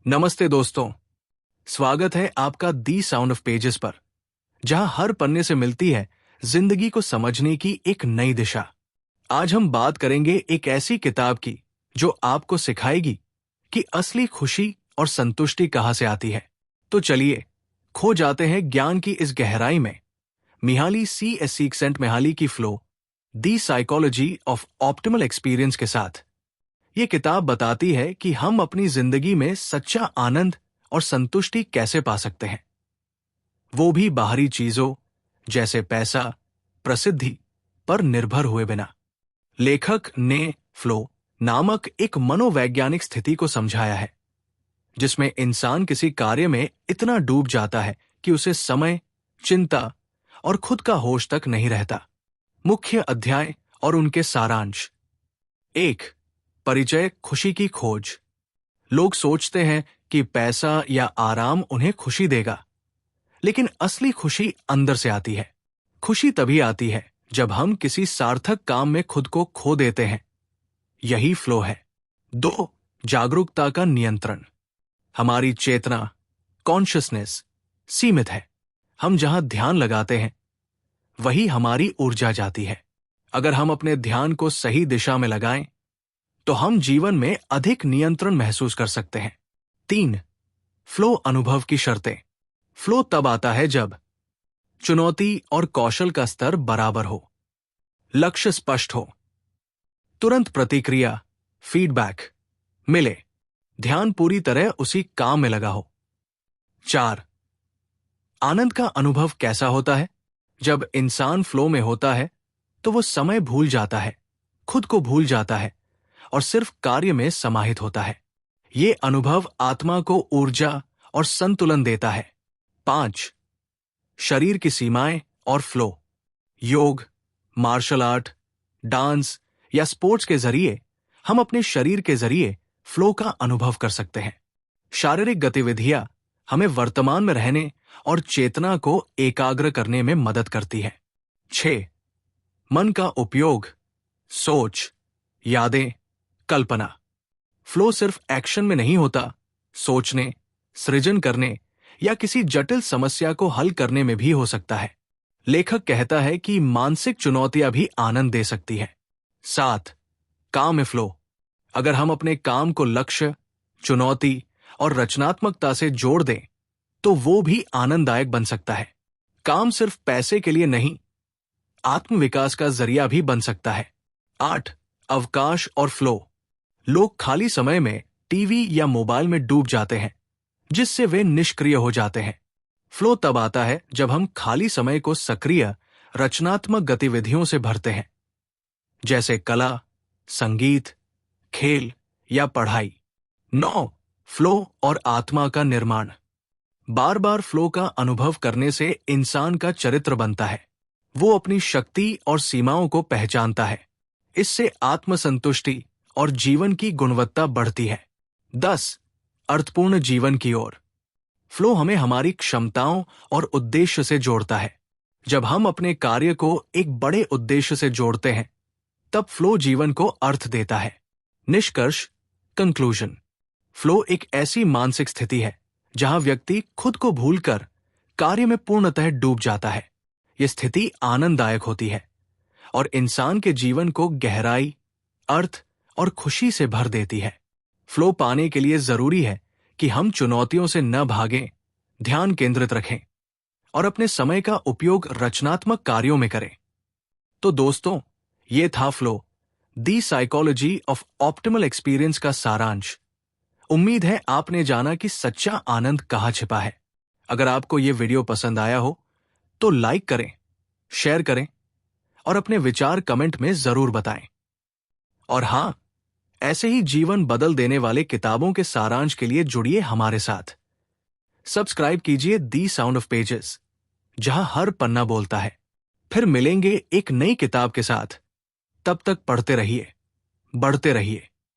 नमस्ते दोस्तों, स्वागत है आपका दी साउंड ऑफ पेजेस पर, जहां हर पन्ने से मिलती है जिंदगी को समझने की एक नई दिशा। आज हम बात करेंगे एक ऐसी किताब की जो आपको सिखाएगी कि असली खुशी और संतुष्टि कहां से आती है। तो चलिए खो जाते हैं ज्ञान की इस गहराई में। मिहाली C.S. Csikszentmihalyi की flow, the psychology of optimal experience के साथ। ये किताब बताती है कि हम अपनी जिंदगी में सच्चा आनंद और संतुष्टि कैसे पा सकते हैं, वो भी बाहरी चीजों जैसे पैसा, प्रसिद्धि पर निर्भर हुए बिना। लेखक ने फ्लो नामक एक मनोवैज्ञानिक स्थिति को समझाया है जिसमें इंसान किसी कार्य में इतना डूब जाता है कि उसे समय, चिंता और खुद का होश तक नहीं रहता। मुख्य अध्याय और उनके सारांश। 1. परिचय, खुशी की खोज। लोग सोचते हैं कि पैसा या आराम उन्हें खुशी देगा, लेकिन असली खुशी अंदर से आती है। खुशी तभी आती है जब हम किसी सार्थक काम में खुद को खो देते हैं। यही फ्लो है। 2. जागरूकता का नियंत्रण। हमारी चेतना, कॉन्शियसनेस सीमित है। हम जहां ध्यान लगाते हैं वही हमारी ऊर्जा जाती है। अगर हम अपने ध्यान को सही दिशा में लगाएं तो हम जीवन में अधिक नियंत्रण महसूस कर सकते हैं। 3. फ्लो अनुभव की शर्तें। फ्लो तब आता है जब चुनौती और कौशल का स्तर बराबर हो, लक्ष्य स्पष्ट हो, तुरंत प्रतिक्रिया, फीडबैक मिले, ध्यान पूरी तरह उसी काम में लगा हो। 4. आनंद का अनुभव कैसा होता है? जब इंसान फ्लो में होता है तो वो समय भूल जाता है, खुद को भूल जाता है और सिर्फ कार्य में समाहित होता है। ये अनुभव आत्मा को ऊर्जा और संतुलन देता है। 5. शरीर की सीमाएं और फ्लो। योग, मार्शल आर्ट, डांस या स्पोर्ट्स के जरिए हम अपने शरीर के जरिए फ्लो का अनुभव कर सकते हैं। शारीरिक गतिविधियां हमें वर्तमान में रहने और चेतना को एकाग्र करने में मदद करती है। 6. मन का उपयोग, सोच, यादें, कल्पना। फ्लो सिर्फ एक्शन में नहीं होता, सोचने, सृजन करने या किसी जटिल समस्या को हल करने में भी हो सकता है। लेखक कहता है कि मानसिक चुनौतियां भी आनंद दे सकती है। 7. काम में फ्लो। अगर हम अपने काम को लक्ष्य, चुनौती और रचनात्मकता से जोड़ दें तो वो भी आनंददायक बन सकता है। काम सिर्फ पैसे के लिए नहीं, आत्मविकास का जरिया भी बन सकता है। 8. अवकाश और फ्लो। लोग खाली समय में टीवी या मोबाइल में डूब जाते हैं, जिससे वे निष्क्रिय हो जाते हैं। फ्लो तब आता है जब हम खाली समय को सक्रिय, रचनात्मक गतिविधियों से भरते हैं, जैसे कला, संगीत, खेल या पढ़ाई। 9. फ्लो और आत्मा का निर्माण। बार बार फ्लो का अनुभव करने से इंसान का चरित्र बनता है। वो अपनी शक्ति और सीमाओं को पहचानता है। इससे आत्मसंतुष्टि और जीवन की गुणवत्ता बढ़ती है। 10. अर्थपूर्ण जीवन की ओर। फ्लो हमें हमारी क्षमताओं और उद्देश्य से जोड़ता है। जब हम अपने कार्य को एक बड़े उद्देश्य से जोड़ते हैं, तब फ्लो जीवन को अर्थ देता है। निष्कर्ष, कंक्लूजन। फ्लो एक ऐसी मानसिक स्थिति है जहां व्यक्ति खुद को भूलकर कार्य में पूर्णतः डूब जाता है। यह स्थिति आनंददायक होती है और इंसान के जीवन को गहराई, अर्थ और खुशी से भर देती है। फ्लो पाने के लिए जरूरी है कि हम चुनौतियों से न भागें, ध्यान केंद्रित रखें और अपने समय का उपयोग रचनात्मक कार्यों में करें। तो दोस्तों, ये था flow, the psychology of optimal experience का सारांश। उम्मीद है आपने जाना कि सच्चा आनंद कहाँ छिपा है। अगर आपको ये वीडियो पसंद आया हो तो लाइक करें, शेयर करें और अपने विचार कमेंट में जरूर बताएं। और हां, ऐसे ही जीवन बदल देने वाले किताबों के सारांश के लिए जुड़िए हमारे साथ। सब्सक्राइब कीजिए दी साउंड ऑफ पेजेस, जहां हर पन्ना बोलता है। फिर मिलेंगे एक नई किताब के साथ। तब तक पढ़ते रहिए, बढ़ते रहिए।